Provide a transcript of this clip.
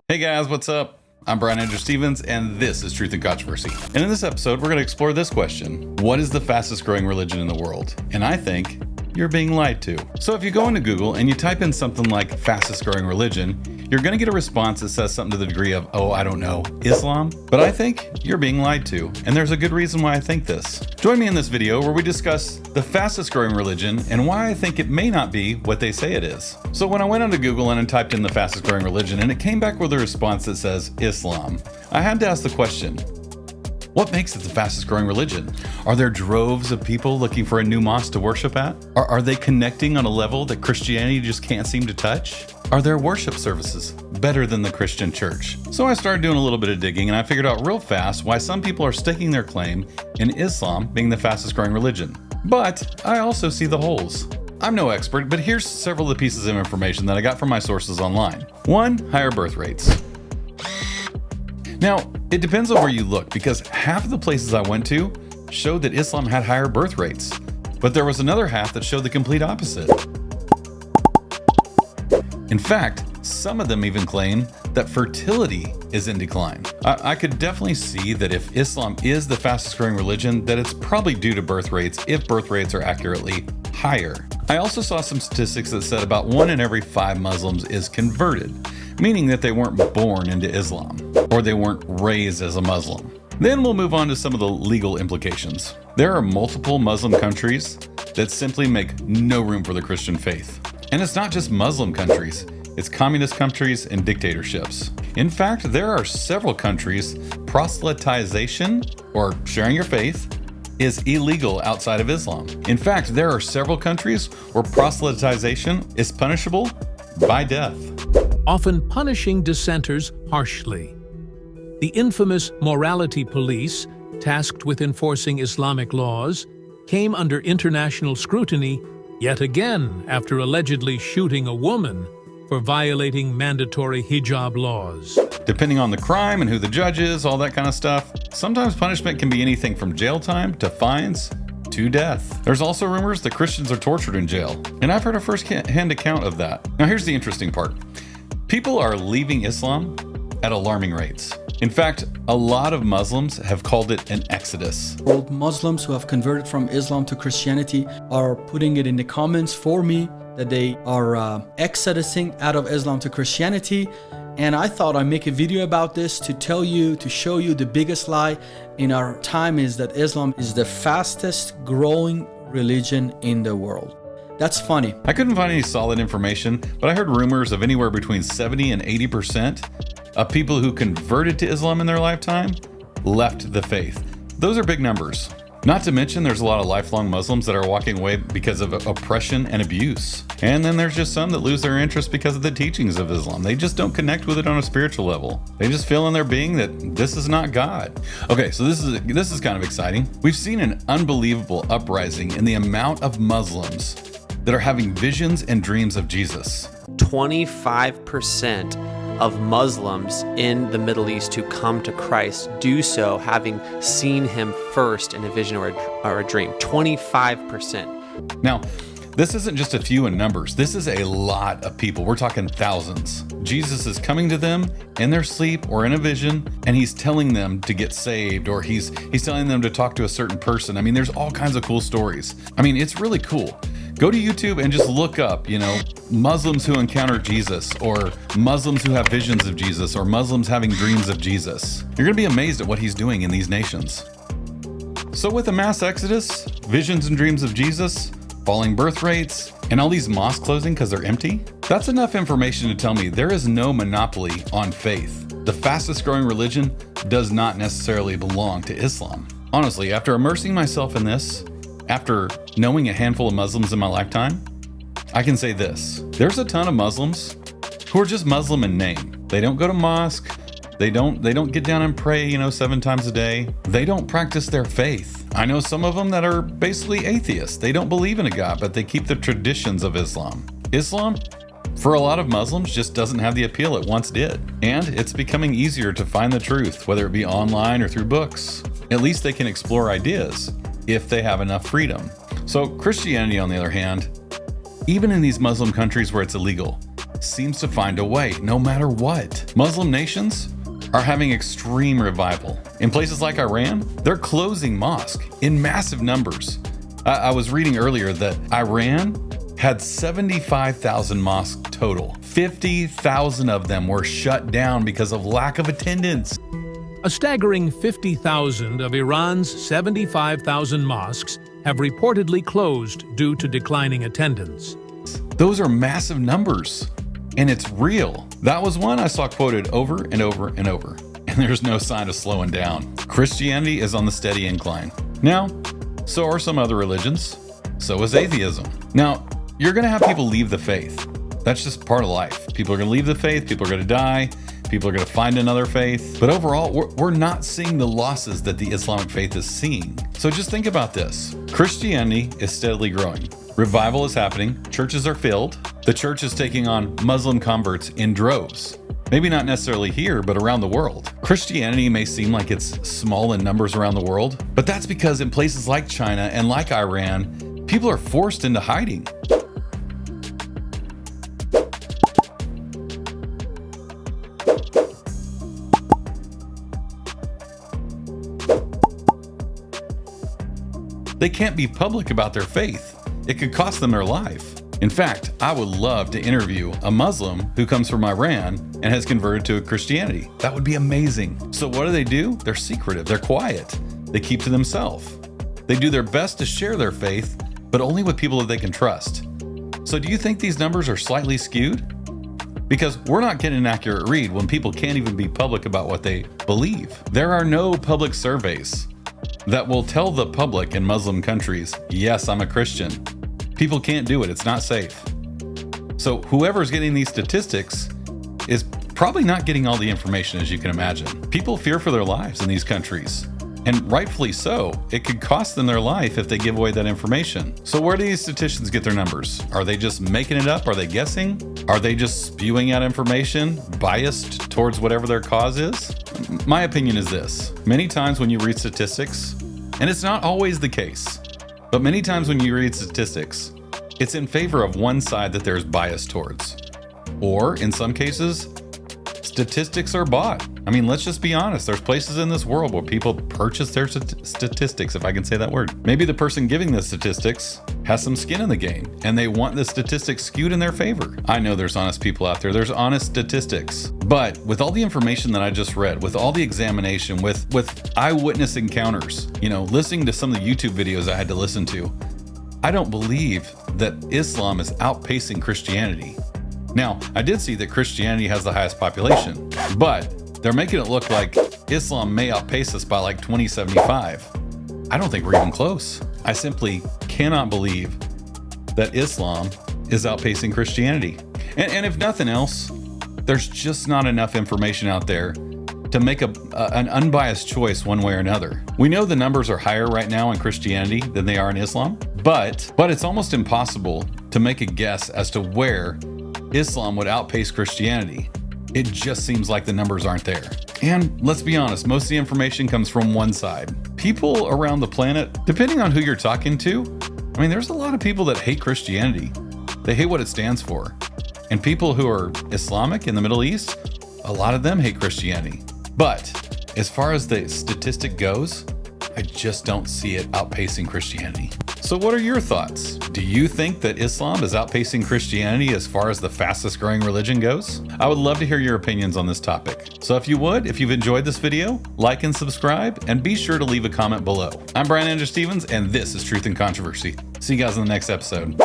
Hey guys, what's up? I'm Brian Andrew Stevens, and this is Truth and Controversy. And in this episode, we're going to explore this question. What is the fastest growing religion in the world? And I think you're being lied to. So if you go into Google and you type in something like fastest growing religion, you're going to get a response that says something to the degree of, oh, I don't know, Islam? But I think you're being lied to, and there's a good reason why I think this. Join me in this video where we discuss the fastest growing religion and why I think it may not be what they say it is. So when I went onto Google and I typed in the fastest growing religion and it came back with a response that says Islam, I had to ask the question, what makes it the fastest growing religion? Are there droves of people looking for a new mosque to worship at? Are they connecting on a level that Christianity just can't seem to touch? Are their worship services better than the Christian church? So I started doing a little bit of digging and I figured out real fast why some people are staking their claim in Islam being the fastest growing religion. But I also see the holes. I'm no expert, but here's several of the pieces of information that I got from my sources online. 1, higher birth rates. Now, it depends on where you look because half of the places I went to showed that Islam had higher birth rates, but there was another half that showed the complete opposite. In fact, some of them even claim that fertility is in decline. I could definitely see that if Islam is the fastest growing religion, that it's probably due to birth rates if birth rates are accurately higher. I also saw some statistics that said about 1 in every 5 Muslims is converted, meaning that they weren't born into Islam or they weren't raised as a Muslim. Then we'll move on to some of the legal implications. There are multiple Muslim countries that simply make no room for the Christian faith. And it's not just Muslim countries, it's communist countries and dictatorships. In fact, there are several countries proselytization, or sharing your faith, is illegal outside of Islam. In fact, there are several countries where proselytization is punishable by death, often punishing dissenters harshly. The infamous morality police, tasked with enforcing Islamic laws, came under international scrutiny yet again after allegedly shooting a woman for violating mandatory hijab laws. Depending on the crime and who the judge is, all that kind of stuff, sometimes punishment can be anything from jail time to fines to death. There's also rumors that Christians are tortured in jail, and I've heard a first-hand account of that. Now here's the interesting part. People are leaving Islam at alarming rates. In fact, a lot of Muslims have called it an exodus. World Muslims who have converted from Islam to Christianity are putting it in the comments for me that they are exodusing out of Islam to Christianity. And I thought I'd make a video about this to tell you, to show you the biggest lie in our time is that Islam is the fastest growing religion in the world. That's funny. I couldn't find any solid information, but I heard rumors of anywhere between 70 and 80% of people who converted to Islam in their lifetime left the faith. Those are big numbers. Not to mention there's a lot of lifelong Muslims that are walking away because of oppression and abuse. And then there's just some that lose their interest because of the teachings of Islam. They just don't connect with it on a spiritual level. They just feel in their being that this is not God. Okay, so this is kind of exciting. We've seen an unbelievable uprising in the amount of Muslims that are having visions and dreams of Jesus. 25% of Muslims in the Middle East who come to Christ do so having seen him first in a vision or a dream. 25%. Now, this isn't just a few in numbers. This is a lot of people. We're talking thousands. Jesus is coming to them in their sleep or in a vision, and he's telling them to get saved, or he's telling them to talk to a certain person. I mean, there's all kinds of cool stories. I mean, it's really cool. Go to YouTube and just look up, Muslims who encounter Jesus, or Muslims who have visions of Jesus, or Muslims having dreams of Jesus. You're going to be amazed at what he's doing in these nations. So with a mass exodus, visions and dreams of Jesus, falling birth rates, and all these mosques closing because they're empty, that's enough information to tell me there is no monopoly on faith. The fastest growing religion does not necessarily belong to Islam. Honestly, after immersing myself in this, after knowing a handful of Muslims in my lifetime, I can say this. There's a ton of Muslims who are just Muslim in name. They don't go to mosque. They don't get down and pray, 7 times a day. They don't practice their faith. I know some of them that are basically atheists. They don't believe in a God, but they keep the traditions of Islam. Islam, for a lot of Muslims, just doesn't have the appeal it once did. And it's becoming easier to find the truth, whether it be online or through books. At least they can explore ideas if they have enough freedom. So Christianity, on the other hand, even in these Muslim countries where it's illegal, seems to find a way, no matter what. Muslim nations are having extreme revival. In places like Iran, they're closing mosques in massive numbers. I was reading earlier that Iran had 75,000 mosques total. 50,000 of them were shut down because of lack of attendance. A staggering 50,000 of Iran's 75,000 mosques have reportedly closed due to declining attendance. Those are massive numbers, and it's real. That was one I saw quoted over and over and over, and there's no sign of slowing down. Christianity is on the steady incline. Now, so are some other religions. So is atheism. Now, you're going to have people leave the faith. That's just part of life. People are going to leave the faith. People are going to die. People are going to find another faith. But overall, we're not seeing the losses that the Islamic faith is seeing. So just think about this. Christianity is steadily growing. Revival is happening. Churches are filled. The church is taking on Muslim converts in droves. Maybe not necessarily here, but around the world. Christianity may seem like it's small in numbers around the world, but that's because in places like China and like Iran, people are forced into hiding. They can't be public about their faith. It could cost them their life. In fact, I would love to interview a Muslim who comes from Iran and has converted to Christianity. That would be amazing. So what do? They're secretive. They're quiet. They keep to themselves. They do their best to share their faith, but only with people that they can trust. So do you think these numbers are slightly skewed? Because we're not getting an accurate read when people can't even be public about what they believe. There are no public surveys that will tell the public in Muslim countries, yes, I'm a Christian. People can't do it. It's not safe. So whoever's getting these statistics is probably not getting all the information, as you can imagine. People fear for their lives in these countries, and rightfully so. It could cost them their life if they give away that information. So where do these statisticians get their numbers? Are they just making it up? Are they guessing? Are they just spewing out information biased towards whatever their cause is? My opinion is this. Many times when you read statistics, and it's not always the case, but many times when you read statistics, it's in favor of one side that there's bias towards. Or in some cases, statistics are bought. I mean, let's just be honest. There's places in this world where people purchase their statistics, if I can say that word. Maybe the person giving the statistics has some skin in the game and they want the statistics skewed in their favor. I know there's honest people out there. There's honest statistics. But with all the information that I just read, with all the examination, with eyewitness encounters, listening to some of the YouTube videos I had to listen to, I don't believe that Islam is outpacing Christianity. Now, I did see that Christianity has the highest population, but they're making it look like Islam may outpace us by like 2075. I don't think we're even close. I simply cannot believe that Islam is outpacing Christianity. And if nothing else, there's just not enough information out there to make an unbiased choice one way or another. We know the numbers are higher right now in Christianity than they are in Islam, but it's almost impossible to make a guess as to where Islam would outpace Christianity. It just seems like the numbers aren't there. And let's be honest, most of the information comes from one side. People around the planet, depending on who you're talking to, there's a lot of people that hate Christianity. They hate what it stands for. And people who are Islamic in the Middle East, a lot of them hate Christianity. But as far as the statistic goes, I just don't see it outpacing Christianity. So what are your thoughts? Do you think that Islam is outpacing Christianity as far as the fastest growing religion goes? I would love to hear your opinions on this topic. So if you've enjoyed this video, like and subscribe, and be sure to leave a comment below. I'm Brian Andrew Stevens, and this is Truth and Controversy. See you guys in the next episode.